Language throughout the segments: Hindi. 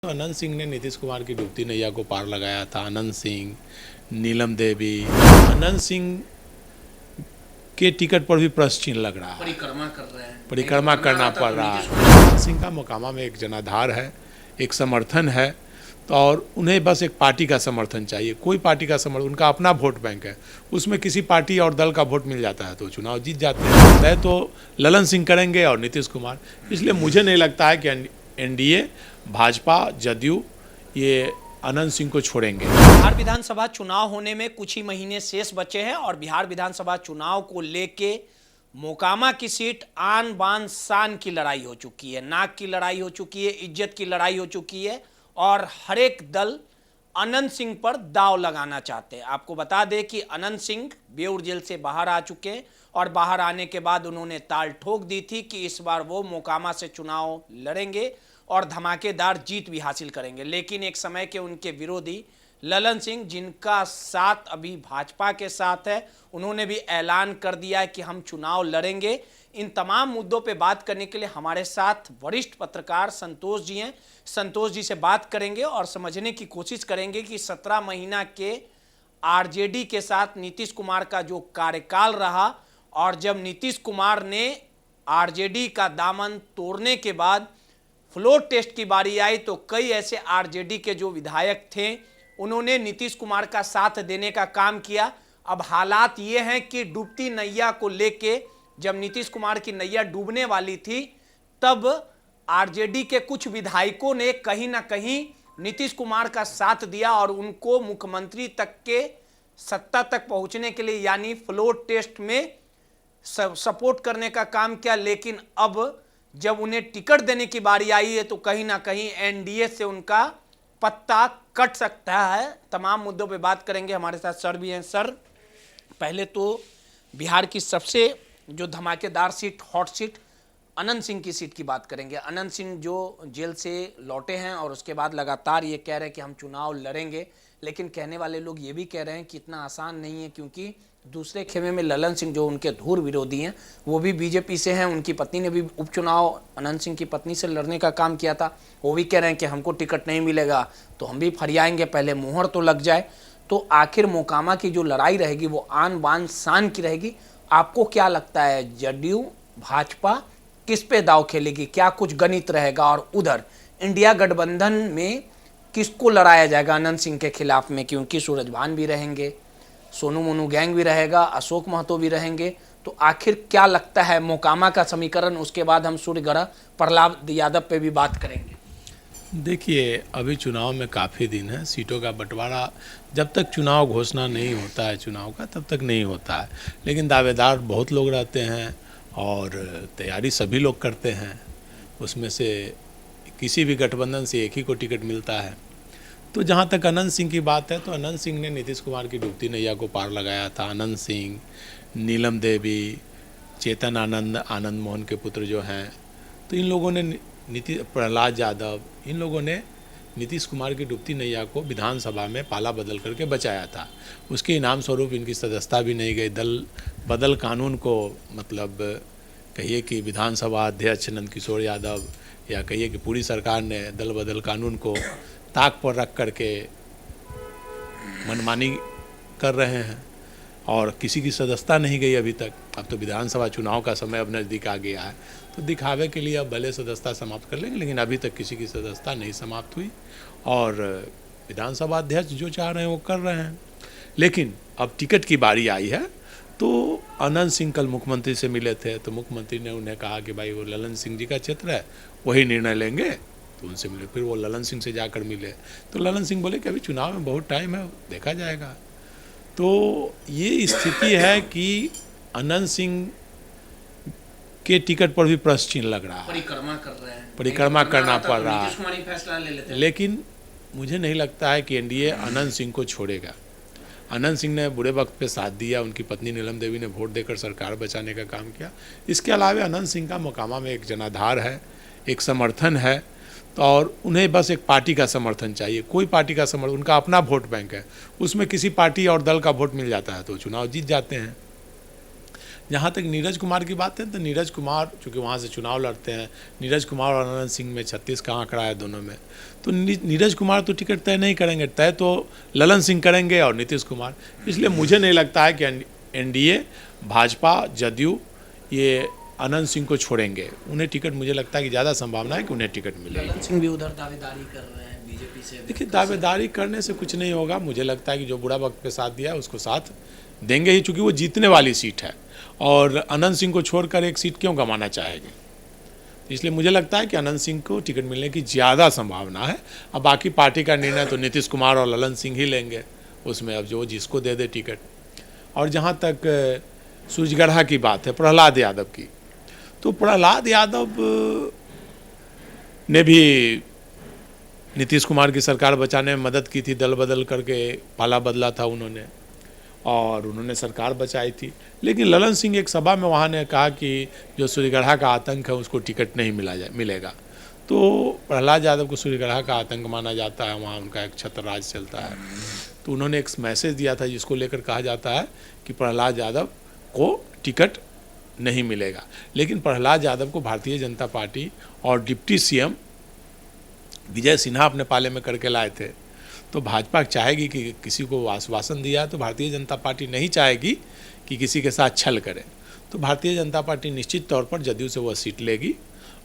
तो अनंत सिंह ने नीतीश कुमार की डूबती नैया को पार लगाया था। अनंत सिंह, नीलम देवी, अनंत सिंह के टिकट पर भी प्रश्न चिन्ह लग रहा है। परिक्रमा कर रहे हैं, परिक्रमा करना पड़ रहा है। अनंत सिंह का मोकामा में एक जनाधार है, एक समर्थन है, तो और उन्हें बस एक पार्टी का समर्थन चाहिए। कोई पार्टी का समर्थन, उनका अपना वोट बैंक है, उसमें किसी पार्टी और दल का वोट मिल जाता है तो चुनाव जीत जाते हैं। तय तो ललन सिंह करेंगे और नीतीश कुमार। इसलिए मुझे नहीं लगता है कि एनडीए, भाजपा, जदयू ये अनंत सिंह को छोड़ेंगे। बिहार विधानसभा चुनाव होने में कुछ ही महीने शेष बचे हैं और बिहार विधानसभा चुनाव को लेके मोकामा की सीट आन बान शान की लड़ाई हो चुकी है, नाक की लड़ाई हो चुकी है, इज्जत की लड़ाई हो चुकी है और हर एक दल अनंत सिंह पर दाव लगाना चाहते हैं। आपको बता दें कि अनंत सिंह बेऊर जेल से बाहर आ चुके हैं और बाहर आने के बाद उन्होंने ताल ठोक दी थी कि इस बार वो मोकामा से चुनाव लड़ेंगे और धमाकेदार जीत भी हासिल करेंगे। लेकिन एक समय के उनके विरोधी ललन सिंह, जिनका साथ अभी भाजपा के साथ है, उन्होंने भी ऐलान कर दिया है कि हम चुनाव लड़ेंगे। इन तमाम मुद्दों पे बात करने के लिए हमारे साथ वरिष्ठ पत्रकार संतोष जी हैं। संतोष जी से बात करेंगे और समझने की कोशिश करेंगे कि 17 महीना के आरजेडी के साथ नीतीश कुमार का जो कार्यकाल रहा और जब नीतीश कुमार ने आरजेडी का दामन तोड़ने के बाद फ्लोर टेस्ट की बारी आई तो कई ऐसे आरजेडी के जो विधायक थे उन्होंने नीतीश कुमार का साथ देने का काम किया। अब हालात ये हैं कि डूबती नैया को लेके जब नीतीश कुमार की नैया डूबने वाली थी तब आरजेडी के कुछ विधायकों ने कहीं ना कहीं नीतीश कुमार का साथ दिया और उनको मुख्यमंत्री तक के सत्ता तक पहुंचने के लिए यानी फ्लोर टेस्ट में सपोर्ट करने का काम किया। लेकिन अब जब उन्हें टिकट देने की बारी आई है तो कहीं ना कहीं एनडीए से उनका पत्ता कट सकता है। तमाम मुद्दों पे बात करेंगे, हमारे साथ सर भी हैं। सर, पहले तो बिहार की सबसे जो धमाकेदार seat, hot seat, Anant Singh की सीट की बात करेंगे। अनंत सिंह जो जेल से लौटे हैं और उसके बाद लगातार ये कह रहे हैं कि हम चुनाव लड़ेंगे, लेकिन कहने वाले लोग ये भी कह रहे हैं कि इतना आसान नहीं है क्योंकि दूसरे खेमे में ललन सिंह जो उनके धूर विरोधी हैं वो भी बीजेपी से हैं। उनकी पत्नी ने भी उपचुनाव अनंत सिंह की पत्नी से लड़ने का काम किया था। वो भी कह रहे हैं कि हमको टिकट नहीं मिलेगा तो हम भी फरियाएंगे, पहले मुहर तो लग जाए। तो आखिर मोकामा की जो लड़ाई रहेगी वो आन बान शान की रहेगी। आपको क्या लगता है, जदयू भाजपा किस पे दाव खेलेगी? क्या कुछ गणित रहेगा? और उधर इंडिया गठबंधन में किसको लड़ाया जाएगा अनंत सिंह के खिलाफ में? क्योंकि सूरजभान भी रहेंगे, सोनू मोनू गैंग भी रहेगा, अशोक महतो भी रहेंगे। तो आखिर क्या लगता है मोकामा का समीकरण? उसके बाद हम सूर्यगढ़ प्रहलाद यादव पे भी बात करेंगे। देखिए, अभी चुनाव में काफ़ी दिन है। सीटों का बंटवारा जब तक चुनाव घोषणा नहीं होता है चुनाव का तब तक नहीं होता है, लेकिन दावेदार बहुत लोग रहते हैं और तैयारी सभी लोग करते हैं। उसमें से किसी भी गठबंधन से एक ही को टिकट मिलता है। तो जहाँ तक अनंत सिंह की बात है तो अनंत सिंह ने नीतीश कुमार की डूबती नैया को पार लगाया था। अनंत सिंह, नीलम देवी, चेतन आनंद, आनंद मोहन के पुत्र जो हैं, तो इन लोगों ने प्रहलाद यादव, इन लोगों ने नीतीश कुमार की डूबती नैया को विधानसभा में पाला बदल करके बचाया था। उसके इनाम स्वरूप इनकी सदस्यता भी नहीं गई। दल बदल कानून को, मतलब कहिए कि विधानसभा अध्यक्ष नंदकिशोर यादव या कहिए कि पूरी सरकार ने दल बदल कानून को ताक पर रख करके मनमानी कर रहे हैं और किसी की सदस्यता नहीं गई अभी तक। अब तो विधानसभा चुनाव का समय अब नज़दीक आ गया है तो दिखावे के लिए अब भले सदस्यता समाप्त कर लेंगे, लेकिन अभी तक किसी की सदस्यता नहीं समाप्त हुई और विधानसभा अध्यक्ष जो चाह रहे हैं वो कर रहे हैं। लेकिन अब टिकट की बारी आई है तो अनंत सिंह कल मुख्यमंत्री से मिले थे तो मुख्यमंत्री ने उन्हें कहा कि भाई वो ललन सिंह जी का क्षेत्र है, वही निर्णय लेंगे। तो उनसे मिले, फिर वो ललन सिंह से जाकर मिले तो ललन सिंह बोले कि अभी चुनाव में बहुत टाइम है, देखा जाएगा। तो ये स्थिति है कि अनंत सिंह के टिकट पर भी प्रश्न चिन्ह लग रहा है। परिक्रमा कर रहे हैं, परिक्रमा करना पड़ रहा है, फैसला ले लेते हैं। लेकिन मुझे नहीं लगता है कि एनडीए अनंत सिंह को छोड़ेगा। अनंत सिंह ने बुरे वक्त पे साथ दिया, उनकी पत्नी नीलम देवी ने वोट देकर सरकार बचाने का काम किया। इसके अलावा अनंत सिंह का मोकामा में एक जनाधार है, एक समर्थन है, तो और उन्हें बस एक पार्टी का समर्थन चाहिए। कोई पार्टी का समर्थन, उनका अपना वोट बैंक है, उसमें किसी पार्टी और दल का वोट मिल जाता है तो चुनाव जीत जाते हैं। जहाँ तक नीरज कुमार की बात है तो नीरज कुमार चूँकि वहाँ से चुनाव लड़ते हैं, नीरज कुमार और अनंत सिंह में 36 का आंकड़ा है दोनों में, तो नीरज कुमार तो टिकट तय नहीं करेंगे, तय तो ललन सिंह करेंगे और नीतीश कुमार। इसलिए मुझे नहीं लगता है कि एनडीए, भाजपा, जदयू ये अनंत सिंह को छोड़ेंगे। उन्हें टिकट, मुझे लगता है कि ज़्यादा संभावना है कि उन्हें टिकट मिलेगी। ललन सिंह भी उधर दावेदारी कर रहे हैं बीजेपी से। देखिए, दावेदारी करने से कुछ नहीं होगा। मुझे लगता है कि जो बुरा वक्त पे साथ दिया है उसको साथ देंगे ही, चूँकि वो जीतने वाली सीट है और अनंत सिंह को छोड़कर एक सीट क्यों गंवाना चाहेंगे। इसलिए मुझे लगता है कि अनंत सिंह को टिकट मिलने की ज़्यादा संभावना है। अब बाकी पार्टी का निर्णय तो नीतीश कुमार और ललन सिंह ही लेंगे, उसमें अब जो जिसको दे दे टिकट। और जहाँ तक सूरजगढ़ा की बात है, प्रहलाद यादव की, तो प्रहलाद यादव ने भी नीतीश कुमार की सरकार बचाने में मदद की थी, दल बदल करके पाला बदला था उन्होंने और उन्होंने सरकार बचाई थी। लेकिन ललन सिंह एक सभा में वहाँ ने कहा कि जो सूर्यगढ़ा का आतंक है उसको टिकट नहीं मिलेगा। तो प्रहलाद यादव को सूर्यगढ़ा का आतंक माना जाता है, वहाँ उनका एक छत्र राज चलता है। तो उन्होंने एक मैसेज दिया था जिसको लेकर कहा जाता है कि प्रहलाद यादव को टिकट नहीं मिलेगा। लेकिन प्रहलाद यादव को भारतीय जनता पार्टी और डिप्टी सीएम विजय सिन्हा अपने पाले में करके लाए थे। तो भाजपा चाहेगी कि किसी को आश्वासन दिया तो भारतीय जनता पार्टी नहीं चाहेगी कि किसी के साथ छल करे। तो भारतीय जनता पार्टी निश्चित तौर पर जदयू से वह सीट लेगी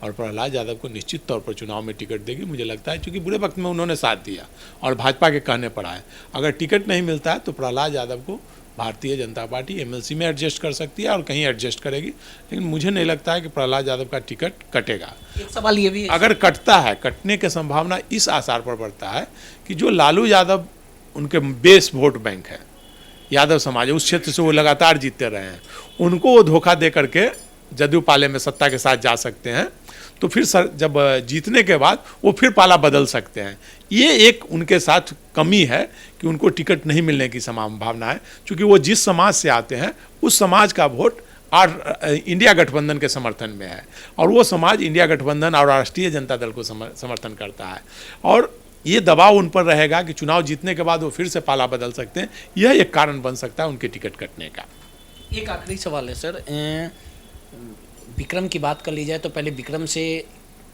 और प्रहलाद यादव को निश्चित तौर पर चुनाव में टिकट देगी। मुझे लगता है क्योंकि बुरे वक्त में उन्होंने साथ दिया और भाजपा के कहने पर आए। अगर टिकट नहीं मिलता है तो प्रहलाद यादव को भारतीय जनता पार्टी एमएलसी में एडजस्ट कर सकती है और कहीं एडजस्ट करेगी। लेकिन मुझे नहीं लगता है कि प्रहलाद यादव का टिकट कटेगा। एक सवाल ये भी है, अगर कटता है, कटने की संभावना इस आसार पर बढ़ता है कि जो लालू यादव उनके बेस वोट बैंक है, यादव समाज, उस क्षेत्र से वो लगातार जीतते रहे हैं, उनको वो धोखा दे करके जदयू पाले में सत्ता के साथ जा सकते हैं। तो फिर जब जीतने के बाद वो फिर पाला बदल सकते हैं। ये एक उनके साथ कमी है कि उनको टिकट नहीं मिलने की संभावना है, क्योंकि वो जिस समाज से आते हैं उस समाज का वोट इंडिया गठबंधन के समर्थन में है और वो समाज इंडिया गठबंधन और राष्ट्रीय जनता दल को समर्थन करता है और ये दबाव उन पर रहेगा कि चुनाव जीतने के बाद वो फिर से पाला बदल सकते हैं। यह एक कारण बन सकता है उनके टिकट कटने का। एक आखिरी सवाल है सर, विक्रम की बात कर ली जाए तो पहले विक्रम से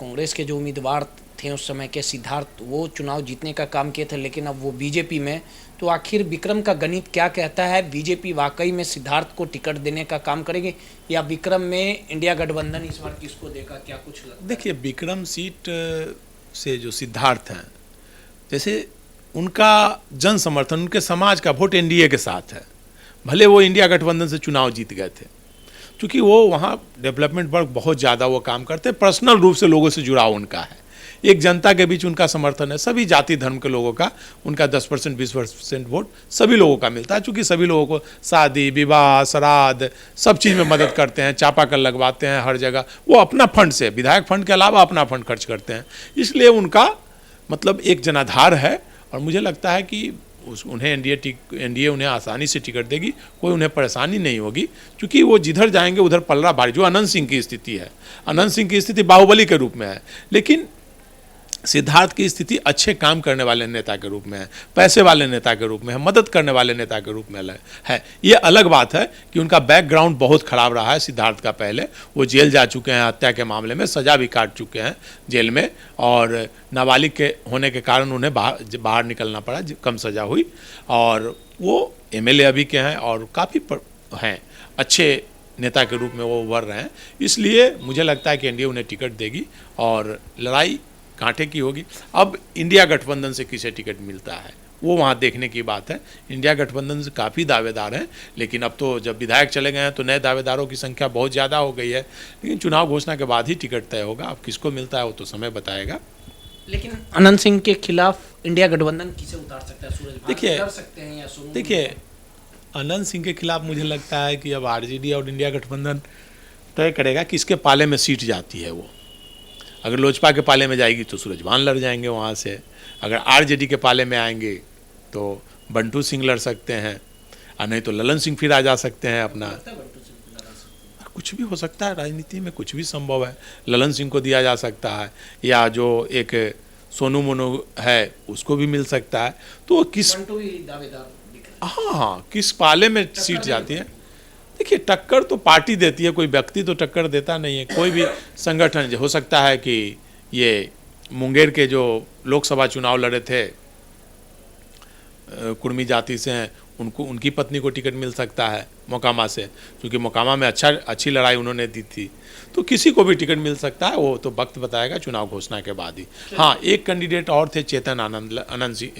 कांग्रेस के जो उम्मीदवार थे उस समय के सिद्धार्थ, वो चुनाव जीतने का काम किए थे, लेकिन अब वो बीजेपी में। तो आखिर विक्रम का गणित क्या कहता है? बीजेपी वाकई में सिद्धार्थ को टिकट देने का काम करेगी या विक्रम में इंडिया गठबंधन इस बार किसको देगा, क्या कुछ लगता है? देखिए, विक्रम सीट से जो सिद्धार्थ हैं, जैसे उनका जन समर्थन, उनके समाज का वोट एनडीए के साथ है। भले वो इंडिया गठबंधन से चुनाव जीत गए थे, क्योंकि वो वहाँ डेवलपमेंट वर्क बहुत ज़्यादा वो काम करते हैं, पर्सनल रूप से लोगों से जुड़ाव उनका है, एक जनता के बीच उनका समर्थन है। सभी जाति धर्म के लोगों का उनका 10% 20% वोट सभी लोगों का मिलता है, क्योंकि सभी लोगों को शादी विवाह श्राद्ध सब चीज़ में मदद करते हैं, चापाकल लगवाते हैं हर जगह। वो अपना फंड से, विधायक फंड के अलावा अपना फंड खर्च करते हैं, इसलिए उनका मतलब एक जनाधार है। और मुझे लगता है कि उन्हें एनडीए उन्हें आसानी से टिकट देगी, कोई उन्हें परेशानी नहीं होगी, क्योंकि वो जिधर जाएंगे उधर पलड़ा भारी। जो अनंत सिंह की स्थिति है, अनंत सिंह की स्थिति बाहुबली के रूप में है, लेकिन सिद्धार्थ की स्थिति अच्छे काम करने वाले नेता के रूप में है, पैसे वाले नेता के रूप में है, मदद करने वाले नेता के रूप में है। ये अलग बात है कि उनका बैकग्राउंड बहुत खराब रहा है सिद्धार्थ का। पहले वो जेल जा चुके हैं, हत्या के मामले में सजा भी काट चुके हैं जेल में, और नाबालिग के होने के कारण उन्हें बाहर निकलना पड़ा, कम सजा हुई। और वो एमएलए अभी के हैं और काफ़ी हैं, अच्छे नेता के रूप में वो उभर रहे हैं। इसलिए मुझे लगता है कि एनडीए उन्हें टिकट देगी और लड़ाई कांटे की होगी। अब इंडिया गठबंधन से किसे टिकट मिलता है वो वहाँ देखने की बात है। इंडिया गठबंधन से काफ़ी दावेदार हैं, लेकिन अब तो जब विधायक चले गए हैं तो नए दावेदारों की संख्या बहुत ज़्यादा हो गई है। लेकिन चुनाव घोषणा के बाद ही टिकट तय होगा। अब किसको मिलता है वो तो समय बताएगा। लेकिन अनंत सिंह के खिलाफ इंडिया गठबंधन किसे उतार सकता है? सूरज देखिए, कर सकते हैं या सोनू? देखिए, अनंत सिंह के खिलाफ मुझे लगता है कि अब आरजेडी और इंडिया गठबंधन तय करेगा कि किसके पाले में सीट जाती है। वो अगर लोजपा के पाले में जाएगी तो सूरजभान लड़ जाएंगे वहाँ से, अगर आरजेडी के पाले में आएंगे तो बंटू सिंह लड़ सकते हैं, और नहीं तो ललन सिंह फिर आ जा सकते हैं अपना। कुछ भी हो सकता है, राजनीति में कुछ भी संभव है। ललन सिंह को दिया जा सकता है, या जो एक सोनू मोनू है उसको भी मिल सकता है। तो किस, हाँ, किस पाले में सीट जाती है। देखिए, टक्कर तो पार्टी देती है, कोई व्यक्ति तो टक्कर देता नहीं है। कोई भी संगठन, हो सकता है कि ये मुंगेर के जो लोकसभा चुनाव लड़े थे कुर्मी जाति से हैं, उनको, उनकी पत्नी को टिकट मिल सकता है मोकामा से, क्योंकि मोकामा में अच्छी लड़ाई उन्होंने दी थी। तो किसी को भी टिकट मिल सकता है, वो तो वक्त बताएगा चुनाव घोषणा के बाद ही। हाँ, एक कैंडिडेट और थे, चेतन आनंद सिंह,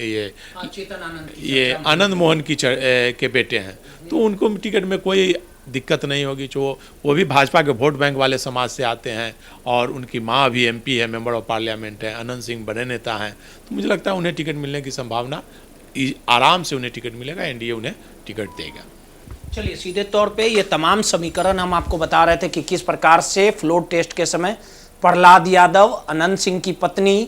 ये आनंद मोहन के बेटे हैं, तो उनको टिकट में कोई दिक्कत नहीं होगी। जो वो भी भाजपा के वोट बैंक वाले समाज से आते हैं, और उनकी माँ भी MP है, मेंबर ऑफ पार्लियामेंट है, आनंद सिंह बड़े नेता हैं। तो मुझे लगता है उन्हें टिकट मिलने की संभावना, आराम से उन्हें टिकट मिलेगा, NDA उन्हें टिकट देगा। चलिए, सीधे तौर पे ये तमाम समीकरण हम आपको बता रहे थे कि किस प्रकार से फ्लोर टेस्ट के समय प्रहलाद यादव, अनंत सिंह की पत्नी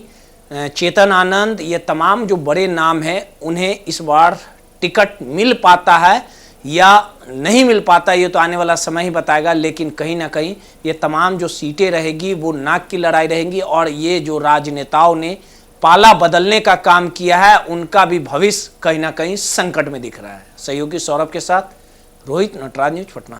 चेतन आनंद, ये तमाम जो बड़े नाम हैं, उन्हें इस बार टिकट मिल पाता है या नहीं मिल पाता, ये तो आने वाला समय ही बताएगा। लेकिन कहीं ना कहीं ये तमाम जो सीटें रहेगी वो नाक की लड़ाई रहेंगी, और ये जो राजनेताओं ने पाला बदलने का काम किया है, उनका भी भविष्य कहीं ना कहीं संकट में दिख रहा है। सहयोगी सौरभ के साथ रोहित, नटराज न्यूज, पटना।